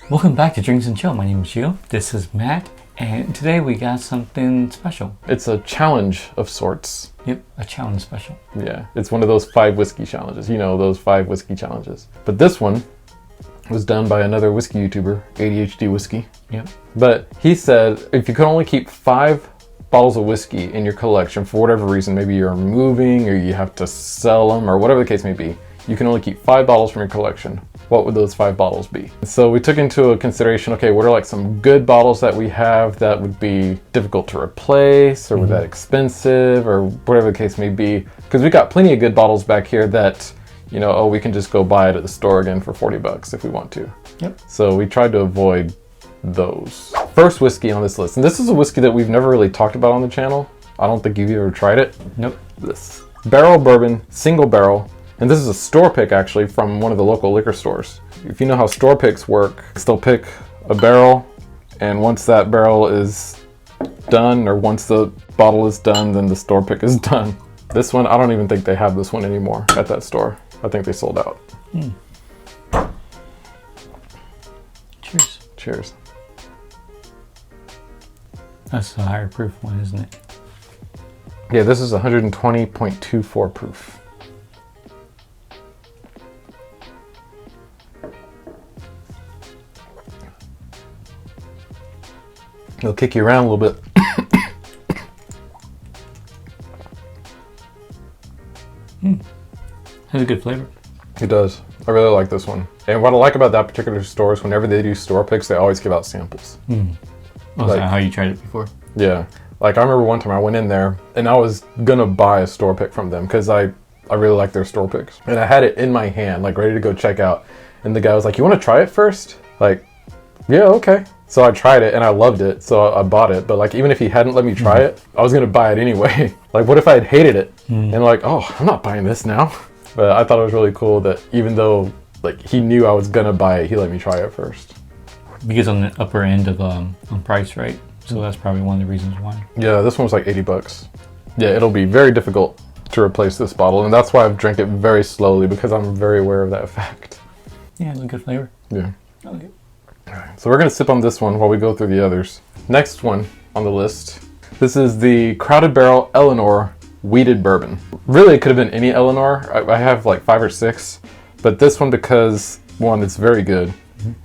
Welcome back to Drinks and Chill. My name is Gio. This is Matt, and today we got something special. It's a challenge of sorts. Yep, a challenge special. Yeah, it's one of those 5 whiskey challenges. You know, those 5 whiskey challenges. But this one was done by another whiskey YouTuber, ADHD Whiskey. Yep. But he said if you could only keep 5 bottles of whiskey in your collection for whatever reason, maybe you're moving or you have to sell them or whatever the case may be, you can only keep 5 bottles from your collection. What would those 5 bottles be? So we took into a consideration, okay, what are like some good bottles that we have that would be difficult to replace or were that expensive or whatever the case may be. Because we got plenty of good bottles back here that, you know, oh, we can just go buy it at the store again for $40 if we want to. Yep. So we tried to avoid those. First whiskey on this list, and this is a whiskey that we've never really talked about on the channel. I don't think you've ever tried it. Nope. This barrel bourbon, single barrel. And this is a store pick actually from one of the local liquor stores. If you know how store picks work, they'll pick a barrel, and once that barrel is done, or once the bottle is done, then the store pick is done. This one, I don't even think they have this one anymore at that store. I think they sold out. Cheers. Cheers. That's the higher proof one, isn't it? Yeah, this is 120.24 proof. It'll kick you around a little bit. Has a good flavor. It does. I really like this one. And what I like about that particular store is whenever they do store picks, they always give out samples. Oh, is Like- that how you tried it before? Yeah. Like I remember one time I went in there and I was gonna buy a store pick from them because I really like their store picks. And I had it in my hand, like ready to go check out. And the guy was like, "You want to try it first?" Like, yeah, okay. So I tried it and I loved it, so I bought it. But like, even if he hadn't let me try it, I was gonna buy it anyway. Like, what if I had hated it? And like, oh, I'm not buying this now. But I thought it was really cool that even though like he knew I was gonna buy it, he let me try it first. Because on the upper end of on price, right? So that's probably one of the reasons why. Yeah, this one was like $80. Yeah, it'll be very difficult to replace this bottle, and that's why I've drank it very slowly because I'm very aware of that fact. Yeah, it's a good flavor. Yeah. I like it. Alright, so we're gonna sip on this one while we go through the others. Next one on the list. This is the Crowded Barrel Eleanor Wheated Bourbon. Really, it could have been any Eleanor. I have like 5 or 6, but this one because, one, it's very good,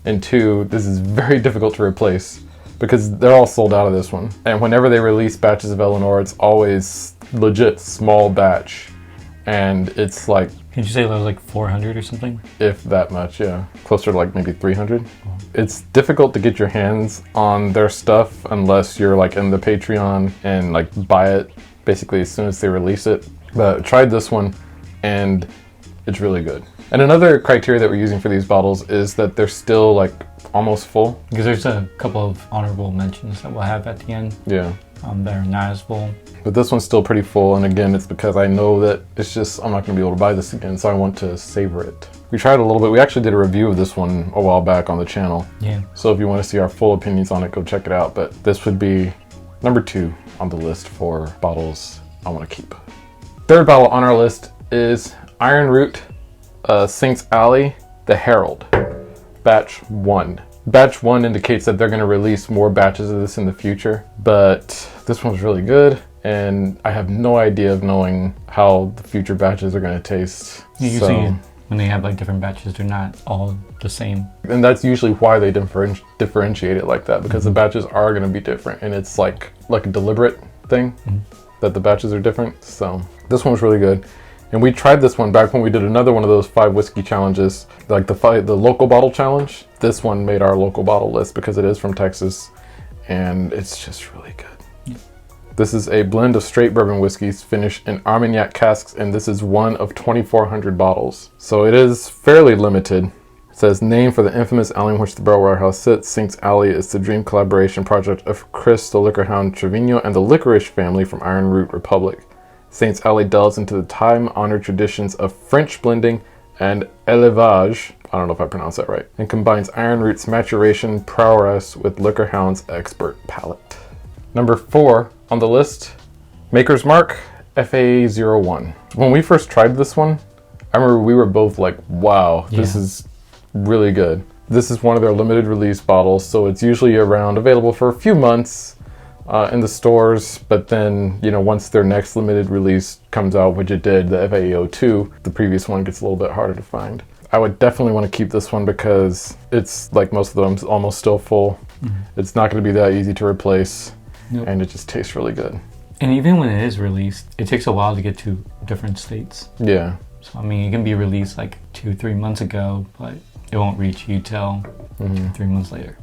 and 2, this is very difficult to replace because they're all sold out of this one. And whenever they release batches of Eleanor, it's always legit small batch, and it's like, Did you say that was like 400 or something? if that much, yeah. Closer to like maybe 300. It's difficult to get your hands on their stuff unless you're like in the Patreon and like buy it basically as soon as they release it. But I tried this one and it's really good. And another criteria that we're using for these bottles is that they're still like almost full. Because there's a couple of honorable mentions that we'll have at the end Yeah. that are not as full. But this one's still pretty full, and again, it's because I know that it's just, I'm not going to be able to buy this again, so I want to savor it. We tried a little bit. We actually did a review of this one a while back on the channel. Yeah. So if you want to see our full opinions on it, go check it out. But this would be number 2 on the list for bottles I want to keep. Third bottle on our list is Iron Root Saints Alley, the Herald, batch 1. Batch 1 indicates that they're going to release more batches of this in the future, but this one's really good. And I have no idea of knowing how the future batches are going to taste. Usually when they have like different batches, they're not all the same. And that's usually why they differentiate it like that, because the batches are going to be different, and it's like a deliberate thing that the batches are different. So this one was really good. And we tried this one back when we did another one of those 5 whiskey challenges, like the local bottle challenge. This one made our local bottle list because it is from Texas, and it's just really good. This is a blend of straight bourbon whiskeys finished in Armagnac casks, and this is one of 2,400 bottles. So it is fairly limited. It says, name for the infamous alley in which the barrel warehouse sits. Saints Alley is the dream collaboration project of Chris the Liquor Hound Trevino and the Licorice family from Iron Root Republic. Saints Alley delves into the time-honored traditions of French blending and élevage, I don't know if I pronounced that right, and combines Iron Root's maturation prowess with Liquor Hound's expert palate. Number 4 on the list, Maker's Mark FA01. When we first tried this one, I remember we were both like, wow, this is really good. This is one of their limited release bottles, so it's usually around available for a few months in the stores, but then, you know, once their next limited release comes out, which it did, the FAO2, the previous one gets a little bit harder to find. I would definitely want to keep this one because it's, like most of them, almost still full. It's not going to be that easy to replace, and it just tastes really good. And even when it is released, it takes a while to get to different states. Yeah. So, I mean, it can be released like 2-3 months ago, but it won't reach you till 3 months later.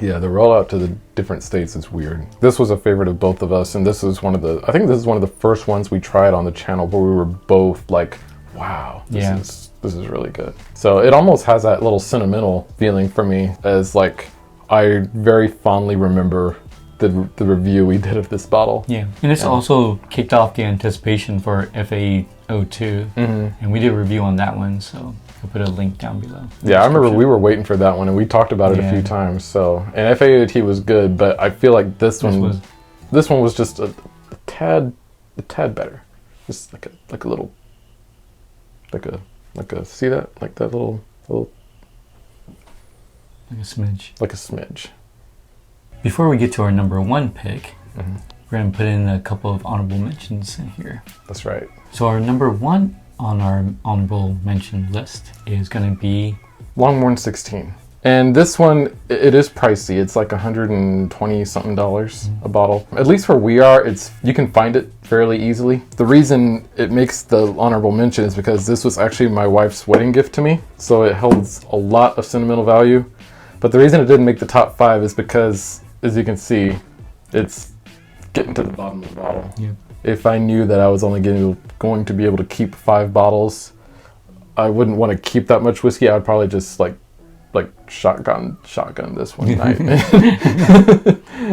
Yeah, the rollout to the different states is weird. This was a favorite of both of us, and this is one of the, I think this is one of the first ones we tried on the channel where we were both like, wow, this is really good. So it almost has that little sentimental feeling for me, as like, I very fondly remember the review we did of this bottle. Yeah, and this also kicked off the anticipation for FAO2, and we did a review on that one, so I'll put a link down below. Yeah, I remember we were waiting for that one, and we talked about it a few times. So, and FAOT was good, but I feel like this one was just a tad better. Just like a little, like a see that, like that little like a smidge. Like a smidge. Before we get to our number one pick, we're going to put in a couple of honorable mentions in here. That's right. So our number one on our honorable mention list is going to be Longhorn 16. And this one, it is pricey. It's like $120 something a bottle. At least where we are, you can find it fairly easily. The reason it makes the honorable mention is because this was actually my wife's wedding gift to me. So it holds a lot of sentimental value. But the reason it didn't make the top 5 is because, as you can see, it's getting to the bottom of the bottle. Yeah. If I knew that I was only going to be able to keep 5 bottles, I wouldn't want to keep that much whiskey. I'd probably just like shotgun this one night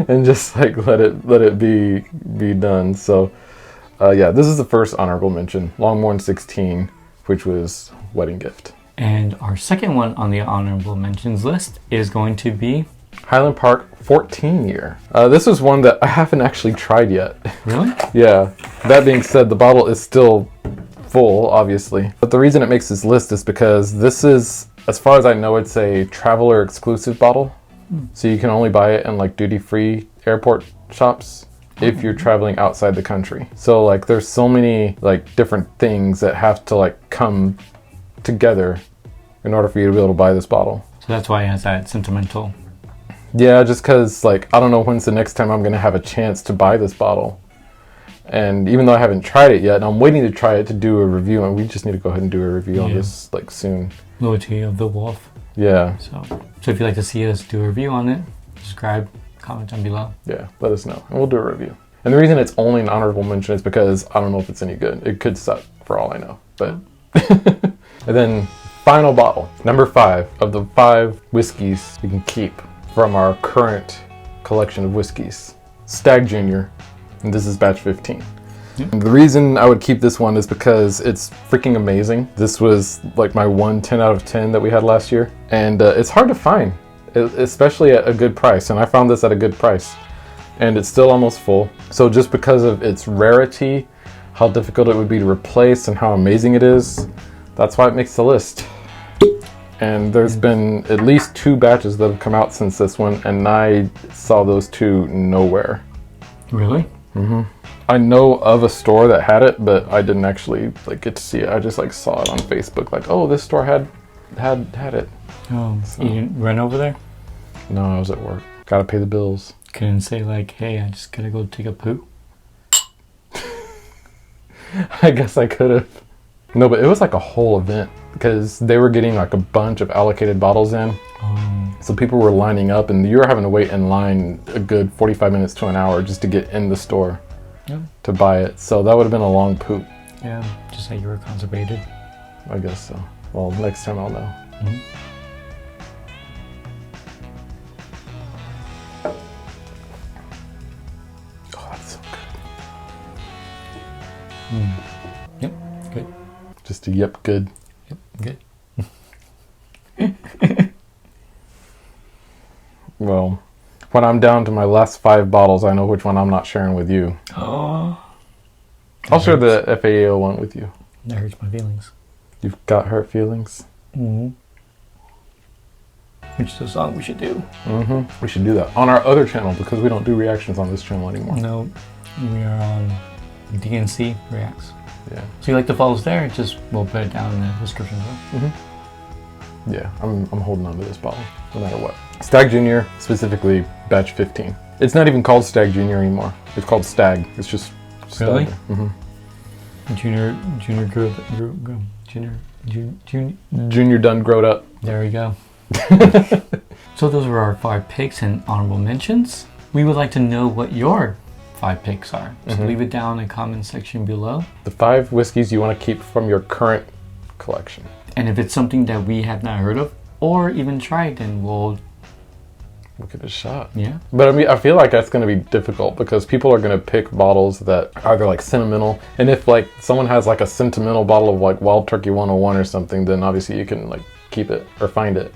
and just like let it be done. So yeah, this is the first honorable mention, Longhorn 16, which was wedding gift. And our second one on the honorable mentions list is going to be Highland Park 14 year. This is one that I haven't actually tried yet. Really? Yeah. That being said, the bottle is still full, obviously. But the reason it makes this list is because this is, as far as I know, it's a traveler exclusive bottle. So you can only buy it in like duty-free airport shops if you're traveling outside the country. So like there's so many like different things that have to like come together in order for you to be able to buy this bottle. So that's why it has that sentimental. Yeah, just because like I don't know when's the next time I'm gonna have a chance to buy this bottle. And even though I haven't tried it yet, and I'm waiting to try it to do a review, and we just need to go ahead and do a review on this like soon. Loyalty of the Wolf. Yeah. So if you'd like to see us do a review on it, subscribe, comment down below. Yeah, let us know, and we'll do a review. And the reason it's only an honorable mention is because I don't know if it's any good. It could suck for all I know. But and then final bottle, number 5 of the 5 whiskeys you can keep from our current collection of whiskeys. Stag Junior, and this is batch 15. And the reason I would keep this one is because it's freaking amazing. This was like my 10 out of 10 that we had last year. And it's hard to find, especially at a good price. And I found this at a good price. And it's still almost full. So just because of its rarity, how difficult it would be to replace, and how amazing it is, that's why it makes the list. And there's been at least 2 batches that have come out since this one, and I saw those 2 nowhere. Really? Mm-hmm. I know of a store that had it, but I didn't actually like get to see it. I just like saw it on Facebook, like, oh, this store had it. Oh, so. You didn't run over there? No, I was at work. Gotta pay the bills. Couldn't say like, hey, I just gotta go take a poo? I guess I could have. No, but it was like a whole event because they were getting like a bunch of allocated bottles in. Oh. So people were lining up, and you were having to wait in line a good 45 minutes to an hour just to get in the store to buy it. So that would have been a long poop. Yeah, just like you were constipated. I guess so. Well, next time I'll know. Mm-hmm. Oh, that's so good. Yep, good. Just a yep, good. Yep, good. Well, when I'm down to my last 5 bottles, I know which one I'm not sharing with you. Oh. I'll share the FAO one with you. That hurts my feelings. You've got hurt feelings? Mm-hmm. which is a song we should do. We should do that on our other channel because we don't do reactions on this channel anymore. No, we are on DNC Reacts. Yeah. So you like to follow us there? Just we'll put it down in the description below. Yeah, I'm holding on to this bottle no matter what. Stag Junior, specifically batch 15. It's not even called Stag Junior anymore. It's called Stag. It's just Stag. Really? Junior Junior done growed up. There we go. So those were our 5 picks and honorable mentions. We would like to know what your 5 picks are. So leave it down in the comment section below. The 5 whiskeys you want to keep from your current collection. And if it's something that we have not heard of or even tried, then we'll give it a shot. Yeah. But I mean, I feel like that's going to be difficult because people are going to pick bottles that are either like sentimental. And if like someone has like a sentimental bottle of like Wild Turkey 101 or something, then obviously you can like keep it or find it.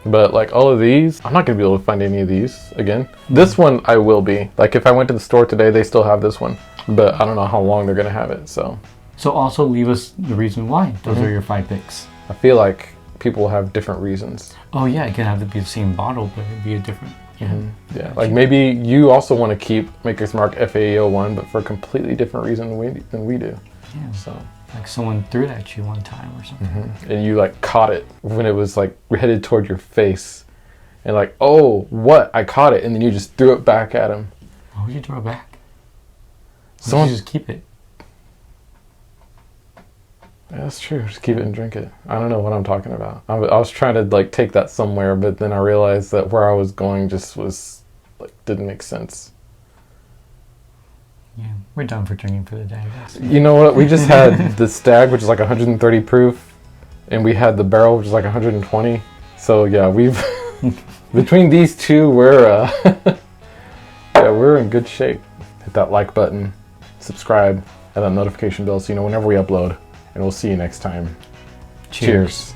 But like all of these, I'm not going to be able to find any of these again. This one I will be. Like if I went to the store today, they still have this one. But I don't know how long they're going to have it, so. So also leave us the reason why. Those are your 5 picks. I feel like people have different reasons. Oh yeah, it can have to be the same bottle, but it'd be a different. Yeah. Yeah, like maybe you also want to keep Maker's Mark FAE01, but for a completely different reason than we do. Yeah. So. Like someone threw it at you one time or something. And you like caught it when it was like headed toward your face. And like, oh, what? I caught it. And then you just threw it back at him. Why would you throw it back? Someone just keep it. Yeah, that's true. Just keep it and drink it. I don't know what I'm talking about. I was trying to like take that somewhere, but then I realized that where I was going just was like didn't make sense. Yeah, we're done for drinking for the day, I guess. You know what? We just had the Stag, which is like 130 proof, and we had the Barrel, which is like 120. So yeah, we've between these two, we're yeah, we're in good shape. Hit that like button, subscribe, and that notification bell so you know whenever we upload. And we'll see you next time. Cheers.